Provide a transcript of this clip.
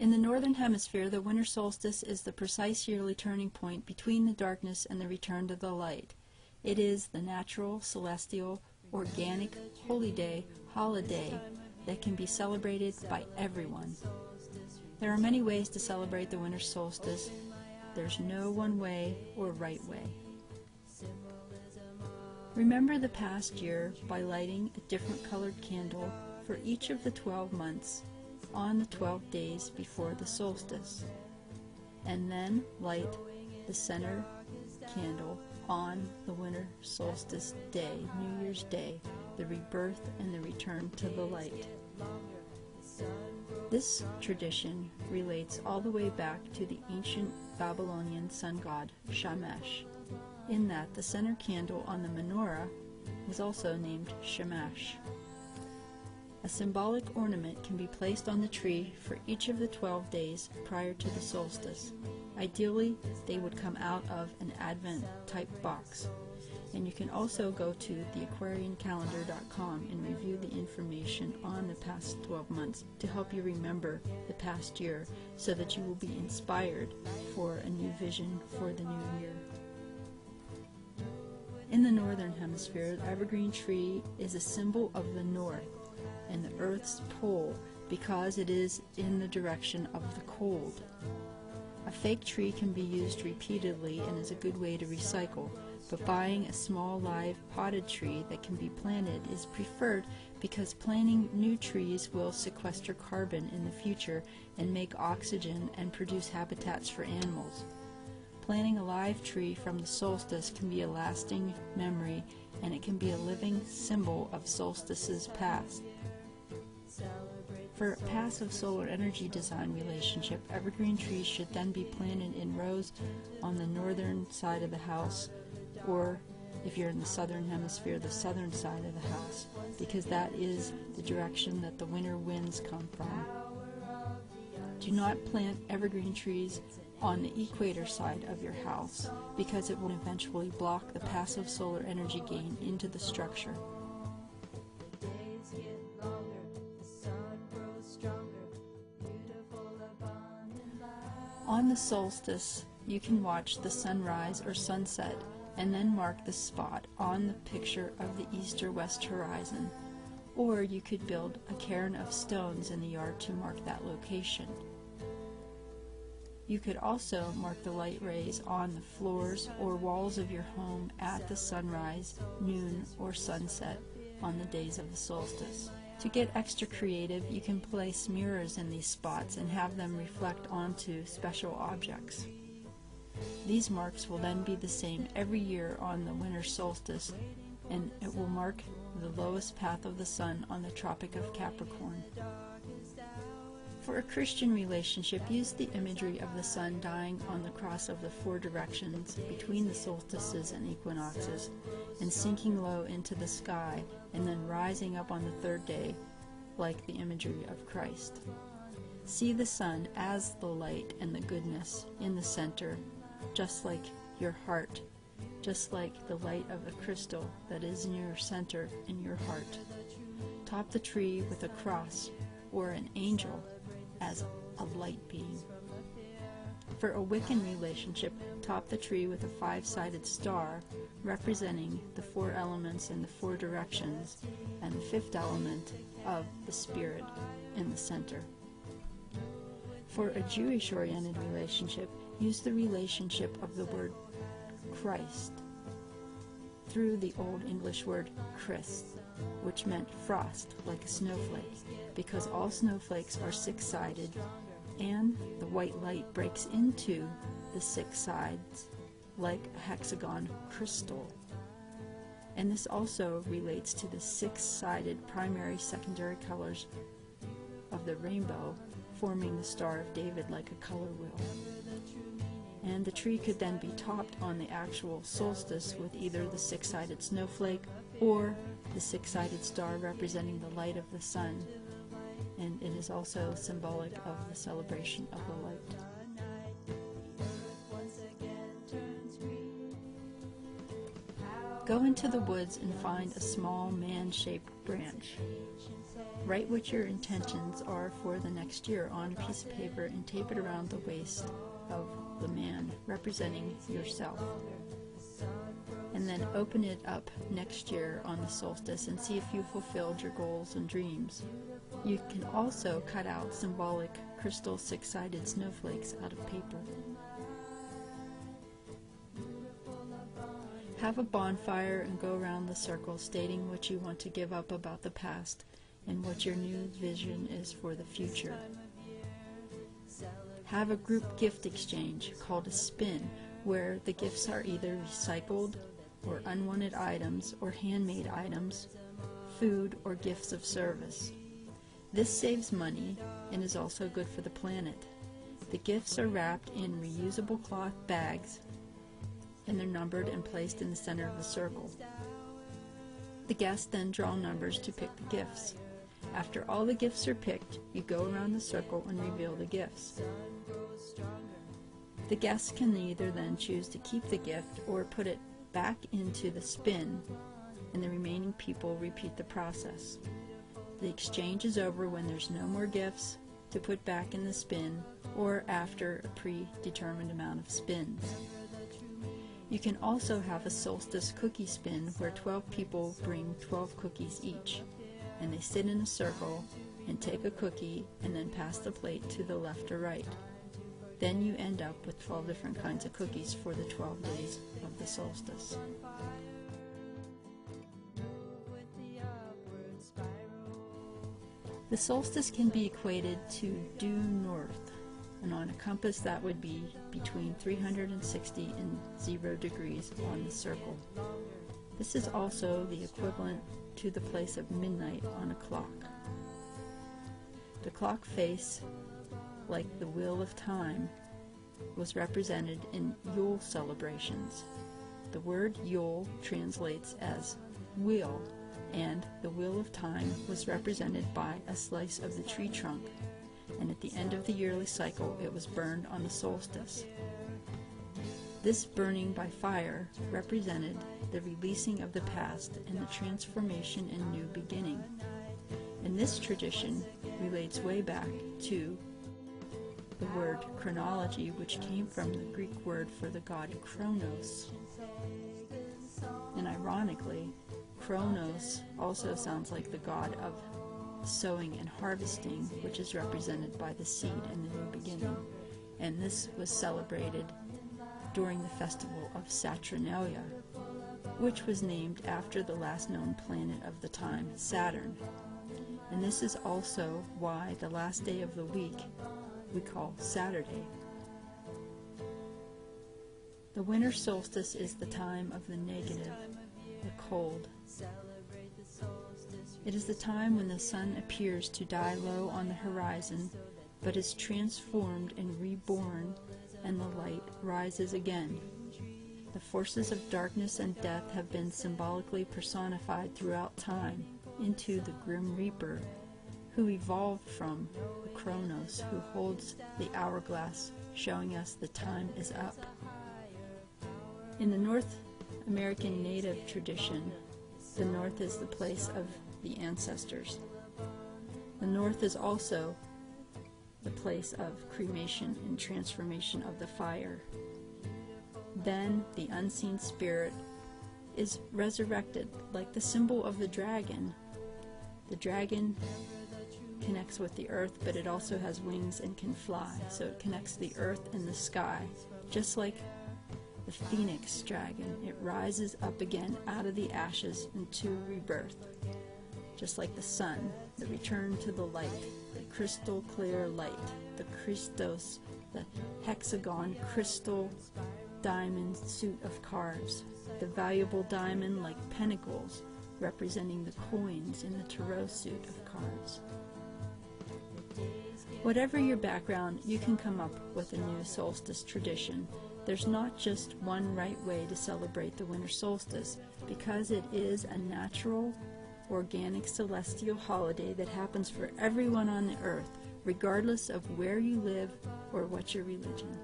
In the northern hemisphere, the winter solstice is the precise yearly turning point between the darkness and the return to the light. It is the natural, celestial, organic, holy day, holiday that can be celebrated by everyone. There are many ways to celebrate the winter solstice. There's no one way or right way. Remember the past year by lighting a different colored candle for each of the 12 months on the 12 days before the solstice, and then light the center candle on the winter solstice day, New Year's Day, the rebirth and the return to the light. This tradition relates all the way back to the ancient Babylonian sun god Shamash, in that the center candle on the menorah was also named Shamash. A symbolic ornament can be placed on the tree for each of the 12 days prior to the solstice. Ideally, they would come out of an Advent-type box. And you can also go to theaquariancalendar.com and review the information on the past 12 months to help you remember the past year so that you will be inspired for a new vision for the new year. In the northern hemisphere, the evergreen tree is a symbol of the north and the Earth's pole because it is in the direction of the cold. A fake tree can be used repeatedly and is a good way to recycle, but buying a small live potted tree that can be planted is preferred because planting new trees will sequester carbon in the future and make oxygen and produce habitats for animals. Planting a live tree from the solstice can be a lasting memory, and it can be a living symbol of solstices past. For a passive solar energy design relationship, evergreen trees should then be planted in rows on the northern side of the house, or if you're in the southern hemisphere, the southern side of the house, because that is the direction that the winter winds come from. Do not plant evergreen trees on the equator side of your house, because it will eventually block the passive solar energy gain into the structure. On the solstice, you can watch the sunrise or sunset and then mark the spot on the picture of the east or west horizon. Or you could build a cairn of stones in the yard to mark that location. You could also mark the light rays on the floors or walls of your home at the sunrise, noon, or sunset on the days of the solstice. To get extra creative, you can place mirrors in these spots and have them reflect onto special objects. These marks will then be the same every year on the winter solstice, and it will mark the lowest path of the sun on the Tropic of Capricorn. For a Christian relationship, use the imagery of the sun dying on the cross of the four directions between the solstices and equinoxes, and sinking low into the sky, and then rising up on the third day, like the imagery of Christ. See the sun as the light and the goodness in the center, just like your heart, just like the light of the crystal that is in your center in your heart. Top the tree with a cross or an angel as a light being. For a Wiccan relationship, top the tree with a five-sided star representing the four elements in the four directions and the fifth element of the spirit in the center. For a Jewish-oriented relationship, use the relationship of the word Christ through the Old English word Crist, which meant frost, like a snowflake, because all snowflakes are six-sided, and the white light breaks into the six sides like a hexagon crystal. And this also relates to the six-sided primary secondary colors of the rainbow, forming the Star of David like a color wheel. And the tree could then be topped on the actual solstice with either the six-sided snowflake or the six-sided star representing the light of the sun, and it is also symbolic of the celebration of the light. Go into the woods and find a small man-shaped branch. Write what your intentions are for the next year on a piece of paper and tape it around the waist of the man representing yourself. And then open it up next year on the solstice and see if you fulfilled your goals and dreams. You can also cut out symbolic crystal six-sided snowflakes out of paper. Have a bonfire and go around the circle stating what you want to give up about the past and what your new vision is for the future. Have a group gift exchange called a spin, where the gifts are either recycled or unwanted items or handmade items, food, or gifts of service. This saves money and is also good for the planet. The gifts are wrapped in reusable cloth bags and they're numbered and placed in the center of the circle. The guests then draw numbers to pick the gifts. After all the gifts are picked, you go around the circle and reveal the gifts. The guests can either then choose to keep the gift or put it back into the spin, and the remaining people repeat the process. The exchange is over when there's no more gifts to put back in the spin or after a predetermined amount of spins. You can also have a solstice cookie spin where 12 people bring 12 cookies each, and they sit in a circle and take a cookie and then pass the plate to the left or right. Then you end up with 12 different kinds of cookies for the 12 days of the solstice. The solstice can be equated to due north, and on a compass that would be between 360 and 0 degrees on the circle. This is also the equivalent to the place of midnight on a clock. The clock face, like the wheel of time, was represented in Yule celebrations. The word Yule translates as wheel, and the wheel of time was represented by a slice of the tree trunk, and at the end of the yearly cycle it was burned on the solstice. This burning by fire represented the releasing of the past and the transformation and new beginning. And this tradition relates way back to the word chronology, which came from the Greek word for the god Kronos. And ironically, Kronos also sounds like the god of sowing and harvesting, which is represented by the seed and the new beginning. And this was celebrated during the festival of Saturnalia, which was named after the last known planet of the time, Saturn. And this is also why the last day of the week we call Saturday. The winter solstice is the time of the negative, the cold. It is the time when the sun appears to die low on the horizon, but is transformed and reborn, and the light rises again. The forces of darkness and death have been symbolically personified throughout time into the grim reaper, who evolved from the Kronos, who holds the hourglass, showing us the time is up. In the North American Native tradition, the North is the place of the ancestors. The North is also the place of cremation and transformation of the fire. Then the unseen spirit is resurrected, like the symbol of the dragon. The dragon connects with the earth, but it also has wings and can fly, so it connects the earth and the sky, just like the phoenix dragon. It rises up again out of the ashes into rebirth, just like the sun, the return to the light, the crystal clear light, the Christos, the hexagon crystal diamond suit of cards, the valuable diamond like pentacles representing the coins in the tarot suit of cards. Whatever your background, you can come up with a new solstice tradition. There's not just one right way to celebrate the winter solstice, because it is a natural, organic celestial holiday that happens for everyone on the earth, regardless of where you live or what your religion.